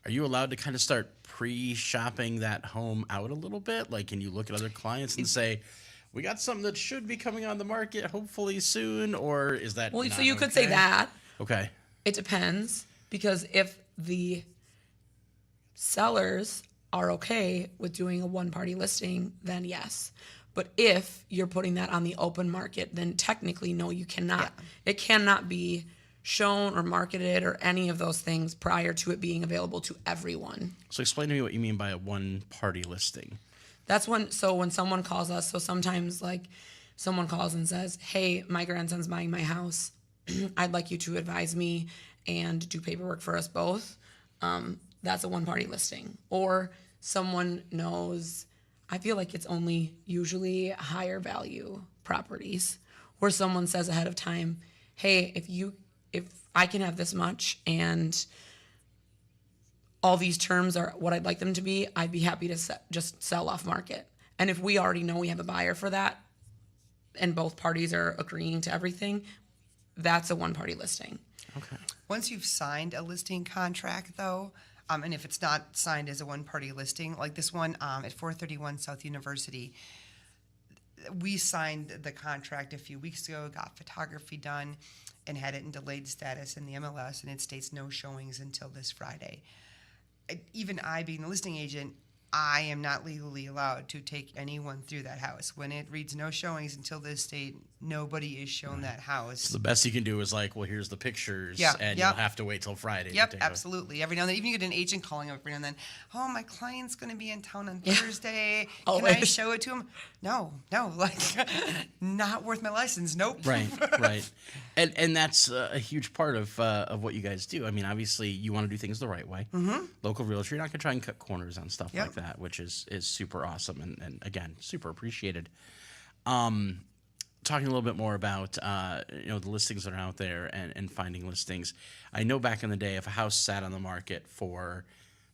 [SPEAKER 1] Are you allowed to kind of start pre-shopping that home out a little bit? Like, can you look at other clients and say, we got something that should be coming on the market hopefully soon, or is that
[SPEAKER 3] Well,
[SPEAKER 1] not
[SPEAKER 3] so you could
[SPEAKER 1] okay?
[SPEAKER 3] say that.
[SPEAKER 1] Okay.
[SPEAKER 3] It depends, because if the sellers are okay with doing a one-party listing, then yes. But if you're putting that on the open market, then technically, no, you cannot.
[SPEAKER 2] Yeah.
[SPEAKER 3] It cannot be shown or marketed or any of those things prior to it being available to everyone.
[SPEAKER 1] So explain to me what you mean by a one-party listing.
[SPEAKER 3] That's when someone calls us, so sometimes like someone calls and says, hey, my grandson's buying my house. I'd like you to advise me and do paperwork for us both. That's a one-party listing. Or someone knows, I feel like it's only usually higher value properties where someone says ahead of time, hey, if I can have this much and all these terms are what I'd like them to be, I'd be happy to just sell off market. And if we already know we have a buyer for that and both parties are agreeing to everything, that's a one-party listing.
[SPEAKER 1] Okay.
[SPEAKER 2] Once you've signed a listing contract, though, and if it's not signed as a one-party listing, like this one at 431 South University, we signed the contract a few weeks ago, got photography done, and had it in delayed status in the MLS, and it states no showings until this Friday. Even I, being the listing agent, I am not legally allowed to take anyone through that house. When it reads no showings until this date, nobody is shown that house.
[SPEAKER 1] So the best you can do is like, well, here's the pictures, and you'll have to wait till Friday. to
[SPEAKER 2] Yep,
[SPEAKER 1] take a-
[SPEAKER 2] absolutely. Every now and then, even you get an agent calling up every now and then, oh, my client's going to be in town on Thursday. Can I
[SPEAKER 3] Always.
[SPEAKER 2] show it to him? No, like, not worth my license. Nope.
[SPEAKER 1] Right. And that's a huge part of what you guys do. I mean, obviously, you want to do things the right way. Mm-hmm. Local realtor, you're not going to try and cut corners on stuff like that, which is super awesome and again, super appreciated. Talking a little bit more about the listings that are out there and finding listings. I know back in the day, if a house sat on the market for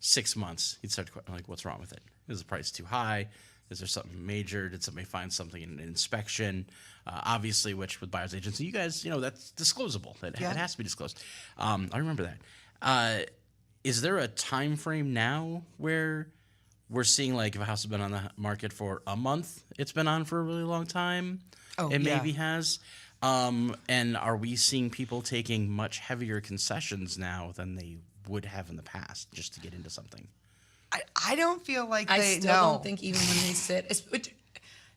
[SPEAKER 1] 6 months, you'd start to like, what's wrong with it? Is the price too high? Is there something major? Did somebody find something in an inspection? Obviously, which with buyer's agency, you guys, that's disclosable. It has to be disclosed. I remember that. Is there a time frame now where we're seeing, like, if a house has been on the market for a month, it's been on for a really long time? Maybe has. And are we seeing people taking much heavier concessions now than they would have in the past just to get into something?
[SPEAKER 2] I don't feel like
[SPEAKER 3] I still don't think even when they sit,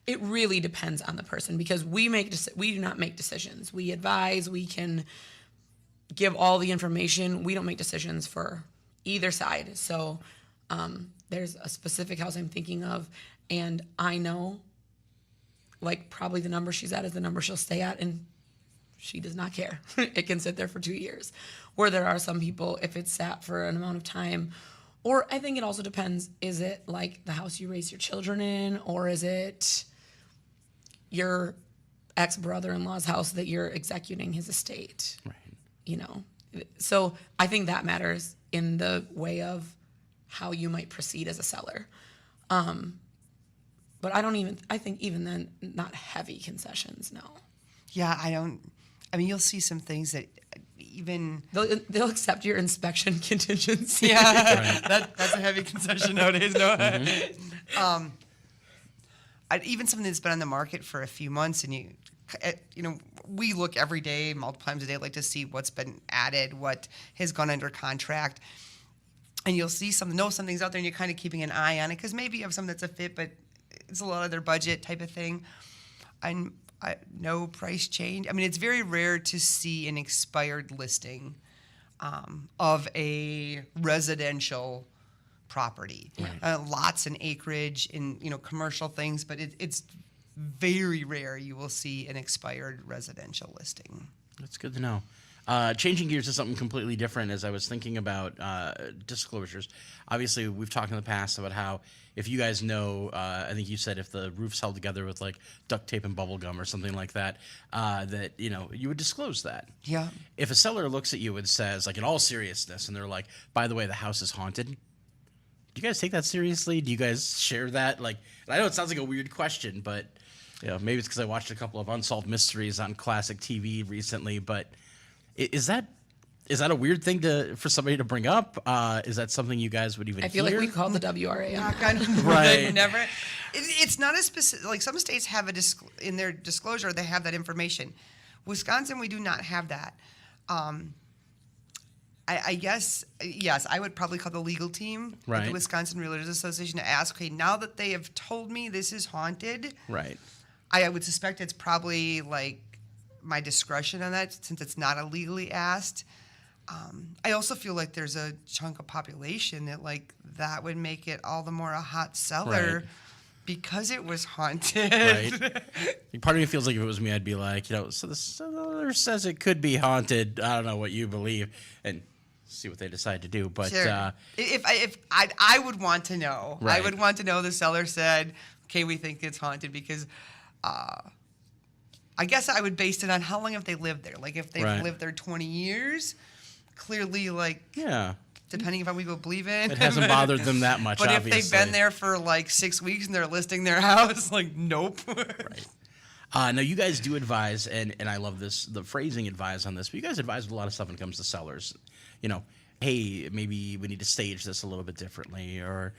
[SPEAKER 3] it really depends on the person, because we do not make decisions. We advise, we can give all the information. We don't make decisions for either side. So there's a specific house I'm thinking of, and I know, like, probably the number she's at is the number she'll stay at, and she does not care. It can sit there for 2 years. Where there are some people, if it's sat for an amount of time, or I think it also depends, is it like the house you raise your children in, or is it your ex-brother-in-law's house that you're executing his estate? Right. So I think that matters in the way of how you might proceed as a seller. But I think even then, not heavy concessions, no.
[SPEAKER 2] Yeah, you'll see some things that even...
[SPEAKER 3] They'll accept your inspection contingency.
[SPEAKER 2] Yeah, right. That's a heavy concession nowadays, no? Mm-hmm. Even something that's been on the market for a few months, and we look every day, multiple times a day, like to see what's been added, what has gone under contract. And you'll see something's out there, and you're kind of keeping an eye on it, because maybe you have something that's a fit, but it's a lot of their budget type of thing. No price change. I mean, it's very rare to see an expired listing of a residential property. Right. Lots and acreage in commercial things, but it's very rare you will see an expired residential listing.
[SPEAKER 1] That's good to know. Changing gears to something completely different, as I was thinking about disclosures. Obviously, we've talked in the past about how if you guys know, I think you said if the roof's held together with like duct tape and bubble gum or something like that, that you would disclose that. Yeah. If a seller looks at you and says, like, in all seriousness, and they're like, by the way, the house is haunted, do you guys take that seriously? Do you guys share that? Like, I know it sounds like a weird question, but maybe it's because I watched a couple of Unsolved Mysteries on classic TV recently, but is that a weird thing for somebody to bring up? Is that something you guys would even hear?
[SPEAKER 3] I feel like we call the WRA.
[SPEAKER 2] Right. Never. It's not as specific. Like, some states have in their disclosure, they have that information. Wisconsin, we do not have that. I guess, yes, I would probably call the legal team of the Wisconsin Realtors Association to ask, okay, now that they have told me this is haunted, right? I would suspect it's probably like my discretion on that, since it's not illegally asked. I also feel like there's a chunk of population that would make it all the more a hot seller because it was haunted. Right.
[SPEAKER 1] Part of me feels like if it was me, I'd be like, so the seller says it could be haunted. I don't know what you believe, and see what they decide to do. But
[SPEAKER 2] sure. If I would want to know. Right. I would want to know the seller said, okay, we think it's haunted, because I guess I would base it on how long have they lived there. Like, if they've lived there 20 years, clearly, depending on what we believe in.
[SPEAKER 1] It hasn't bothered them that much,
[SPEAKER 2] but
[SPEAKER 1] obviously.
[SPEAKER 2] If they've been there for 6 weeks and they're listing their house, nope.
[SPEAKER 1] Right. Now, you guys do advise, and I love this, the phrasing advise on this, but you guys advise with a lot of stuff when it comes to sellers. Hey, maybe we need to stage this a little bit differently, or,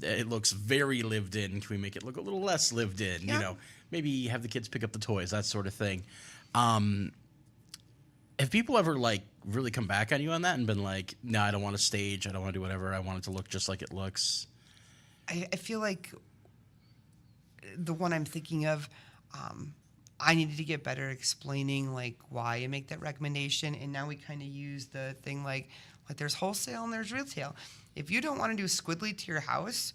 [SPEAKER 1] it looks very lived in. Can we make it look a little less lived in? Yeah. Maybe have the kids pick up the toys, that sort of thing. Have people ever really come back on you on that and been like, no, I don't want to stage, I don't want to do whatever, I want it to look just like it looks?
[SPEAKER 2] I feel like the one I'm thinking of, I needed to get better explaining why I make that recommendation, and now we kind of use the thing like there's wholesale and there's retail. If you don't want to do squiggly to your house,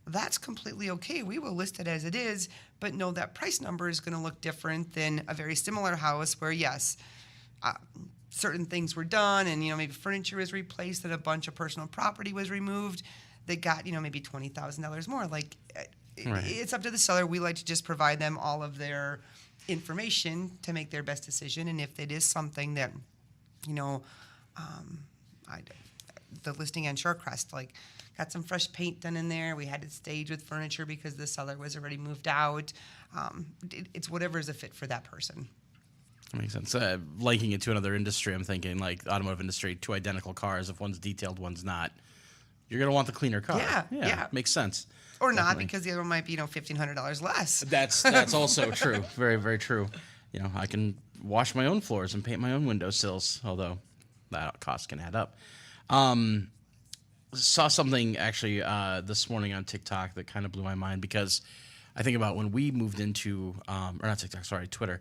[SPEAKER 2] that's completely okay. We will list it as it is, but know that price number is going to look different than a very similar house where, yes, certain things were done and, maybe furniture was replaced and a bunch of personal property was removed that got, maybe $20,000 more. Like, it's up to the seller. We like to just provide them all of their information to make their best decision. And if it is something that, the listing on Shorecrest, like, got some fresh paint done in there. We had it staged with furniture because the seller was already moved out. It's whatever is a fit for that person.
[SPEAKER 1] That makes sense. Linking it to another industry, I'm thinking like the automotive industry, two identical cars. If one's detailed, one's not. You're going to want the cleaner car.
[SPEAKER 2] Yeah.
[SPEAKER 1] Makes sense.
[SPEAKER 2] Or not, because the other one might be, $1,500 less.
[SPEAKER 1] That's also true. Very, very true. I can wash my own floors and paint my own windowsills, although that cost can add up. Saw something actually this morning on TikTok that kind of blew my mind, because I think about when we moved into, or not TikTok, sorry, Twitter,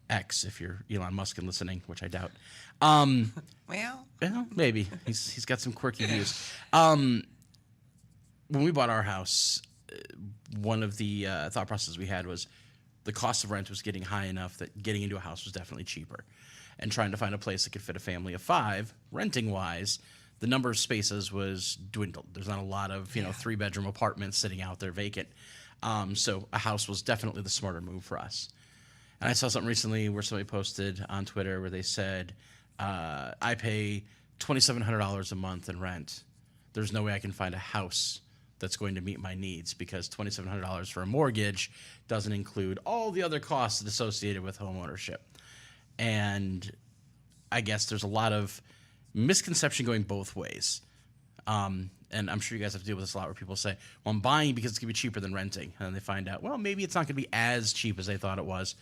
[SPEAKER 1] X, if you're Elon Musk and listening, which I doubt.
[SPEAKER 2] Well,
[SPEAKER 1] maybe he's got some quirky views. When we bought our house, one of the thought processes we had was the cost of rent was getting high enough that getting into a house was definitely cheaper, and trying to find a place that could fit a family of 5, renting wise, the number of spaces was dwindled. There's not a lot of 3-bedroom apartments sitting out there vacant. So a house was definitely the smarter move for us. And I saw something recently where somebody posted on Twitter where they said, I pay $2,700 a month in rent. There's no way I can find a house that's going to meet my needs, because $2,700 for a mortgage doesn't include all the other costs associated with home ownership. And I guess there's a lot of misconception going both ways. And I'm sure you guys have to deal with this a lot, where people say, well, I'm buying because it's going to be cheaper than renting. And then they find out, well, maybe it's not going to be as cheap as they thought it was.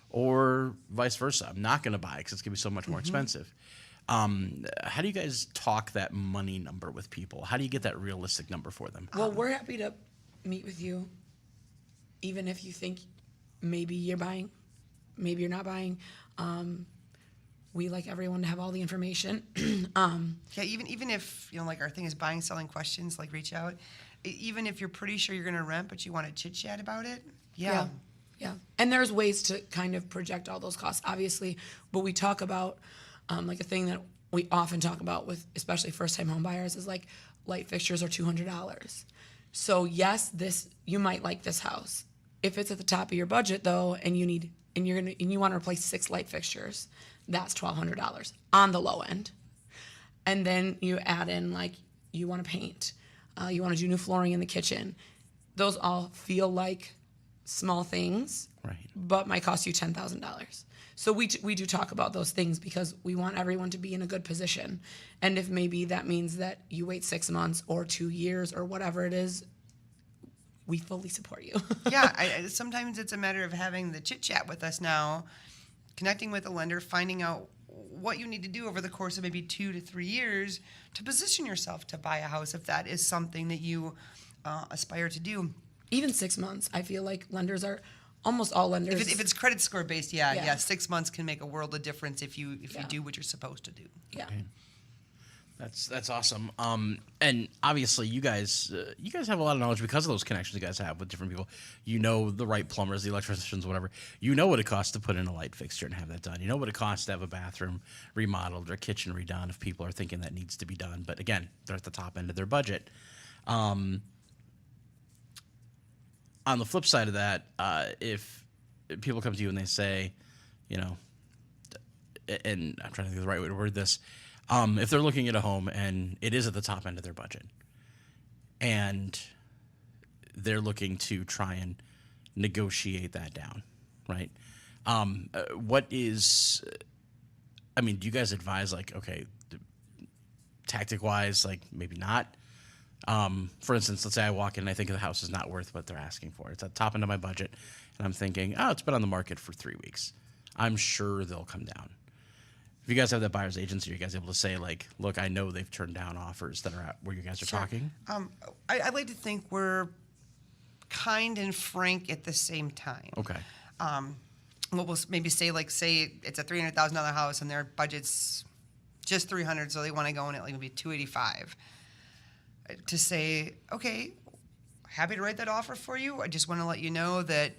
[SPEAKER 1] Or vice versa. I'm not going to buy because it's going to be so much more expensive. How do you guys talk that money number with people? How do you get that realistic number for them?
[SPEAKER 3] Well, we're happy to meet with you, even if you think maybe you're buying, maybe you're not buying. We like everyone to have all the information.
[SPEAKER 2] Yeah, even if, like our thing is buying, selling questions, like reach out. Even if you're pretty sure you're going to rent, but you want to chit-chat about it, yeah.
[SPEAKER 3] And there's ways to kind of project all those costs, obviously. But we talk about, like a thing that we often talk about with especially first-time home buyers is like light fixtures are $200. So yes, you might like this house. If it's at the top of your budget though, and you want to replace 6 light fixtures, that's $1,200 on the low end. And then you add in, like, you want to paint, you want to do new flooring in the kitchen. Those all feel like small things,
[SPEAKER 1] right,
[SPEAKER 3] but might cost you $10,000. So we do talk about those things because we want everyone to be in a good position. And if maybe that means that you wait 6 months or 2 years or whatever it is, we fully support you.
[SPEAKER 2] Yeah, sometimes it's a matter of having the chit-chat with us now, connecting with a lender, finding out what you need to do over the course of maybe 2 to 3 years to position yourself to buy a house if that is something that you aspire to do.
[SPEAKER 3] Even 6 months, I feel like lenders are, almost all lenders.
[SPEAKER 2] If it's credit score based, yeah, 6 months can make a world of difference if you do what you're supposed to do.
[SPEAKER 3] Yeah.
[SPEAKER 1] Okay. That's awesome. And obviously you guys have a lot of knowledge because of those connections you guys have with different people. You know the right plumbers, the electricians, whatever. You know what it costs to put in a light fixture and have that done. You know what it costs to have a bathroom remodeled or kitchen redone if people are thinking that needs to be done. But again, they're at the top end of their budget. On the flip side of that, if people come to you and they say, and I'm trying to think of the right way to word this, if they're looking at a home and it is at the top end of their budget and they're looking to try and negotiate that down, right? Do you guys advise, like, okay, tactic wise, like maybe not? For instance, let's say I walk in and I think the house is not worth what they're asking for. It's at the top end of my budget and I'm thinking, it's been on the market for 3 weeks. I'm sure they'll come down. If you guys have that buyer's agency, are you guys able to say, like, look, I know they've turned down offers that are at where you guys are talking?
[SPEAKER 2] I like to think we're kind and frank at the same time.
[SPEAKER 1] Okay.
[SPEAKER 2] What we'll maybe say it's a $300,000 house and their budget's just $300,000, so they want to go in at like maybe $285,000. To say, okay, happy to write that offer for you. I just want to let you know that,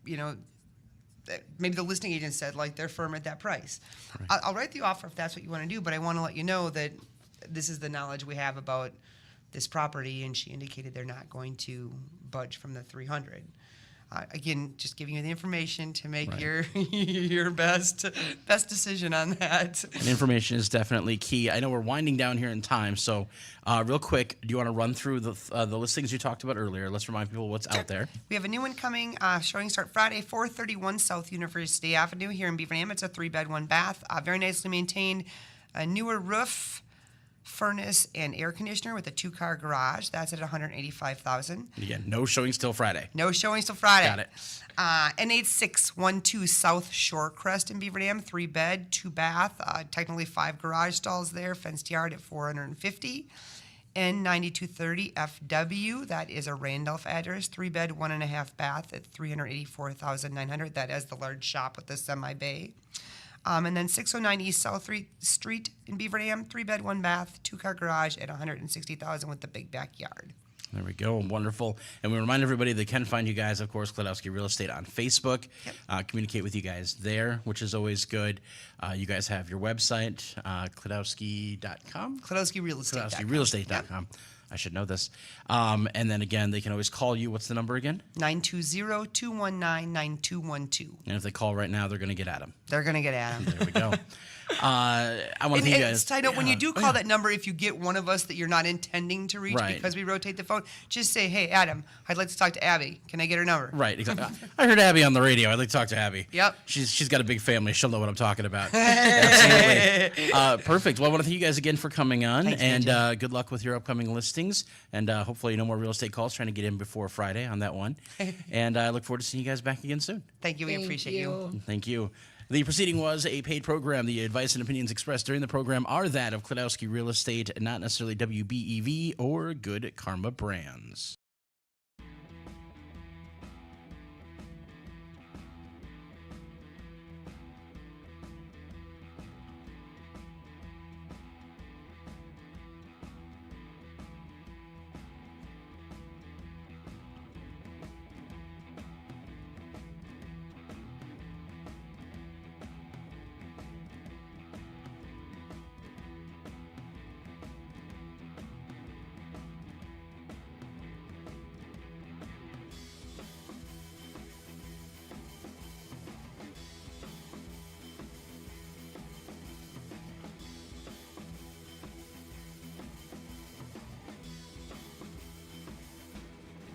[SPEAKER 2] that maybe the listing agent said, like, they're firm at that price.
[SPEAKER 1] Right.
[SPEAKER 2] I'll write the offer if that's what you want to do, but I want to let you know that this is the knowledge we have about this property, and she indicated they're not going to budge from the 300. Again, just giving you the information to make
[SPEAKER 1] Right.
[SPEAKER 2] your best decision on that.
[SPEAKER 1] And information is definitely key. I know we're winding down here in time, so real quick, do you want to run through the listings you talked about earlier? Let's remind people what's out there.
[SPEAKER 2] We have a new one coming, showing start Friday, 431 South University Avenue here in Beaver Dam. It's a 3-bed, 1-bath, very nicely maintained, a newer roof, furnace, and air conditioner with a 2-car garage. That's at $185,000.
[SPEAKER 1] Again, no showings till Friday.
[SPEAKER 2] No showings till Friday.
[SPEAKER 1] Got it.
[SPEAKER 2] N8612 South Shore Crest in Beaver Dam, 3-bed, 2-bath, technically 5 garage stalls there, fenced yard at $450. N9230 FW, that is a Randolph address, 3-bed, 1.5-bath at $384,900. That is the large shop with the semi-bay. And then 609 East South Street in Beaver Dam, 3-bed, 1-bath, 2-car garage at $160,000 with the big backyard.
[SPEAKER 1] There we go. Wonderful. And we remind everybody they can find you guys, of course, Klodowski Real Estate on Facebook.
[SPEAKER 2] Yep.
[SPEAKER 1] Communicate with you guys there, which is always good. You guys have your website, Klodowski.com?
[SPEAKER 2] KlodowskiRealEstate.com.
[SPEAKER 1] KlodowskiRealEstate.com. I should know this. And then again, they can always call you. What's the number again?
[SPEAKER 2] 920-219-9212.
[SPEAKER 1] And if they call right now, they're going to get at them.
[SPEAKER 2] They're going to get at them.
[SPEAKER 1] There we go. I want to thank you guys.
[SPEAKER 2] Side note, when you do call that number, if you get one of us that you're not intending to reach
[SPEAKER 1] Right.
[SPEAKER 2] because we rotate the phone, just say, hey, Adam, I'd like to talk to Abby. Can I get her number?
[SPEAKER 1] Right, exactly. I heard Abby on the radio. I'd like to talk to Abby.
[SPEAKER 2] Yep.
[SPEAKER 1] She's got a big family. She'll know what I'm talking about. Absolutely. Perfect. Well, I want to thank you guys again for coming on,
[SPEAKER 2] Thanks,
[SPEAKER 1] and
[SPEAKER 2] Benji.
[SPEAKER 1] good luck with your upcoming listings. And hopefully, no more real estate calls trying to get in before Friday on that one. And I look forward to seeing you guys back again soon.
[SPEAKER 2] Thank you. We appreciate you.
[SPEAKER 1] Thank you. The proceeding was a paid program. The advice and opinions expressed during the program are that of Klodowski Real Estate, not necessarily WBEV or Good Karma Brands.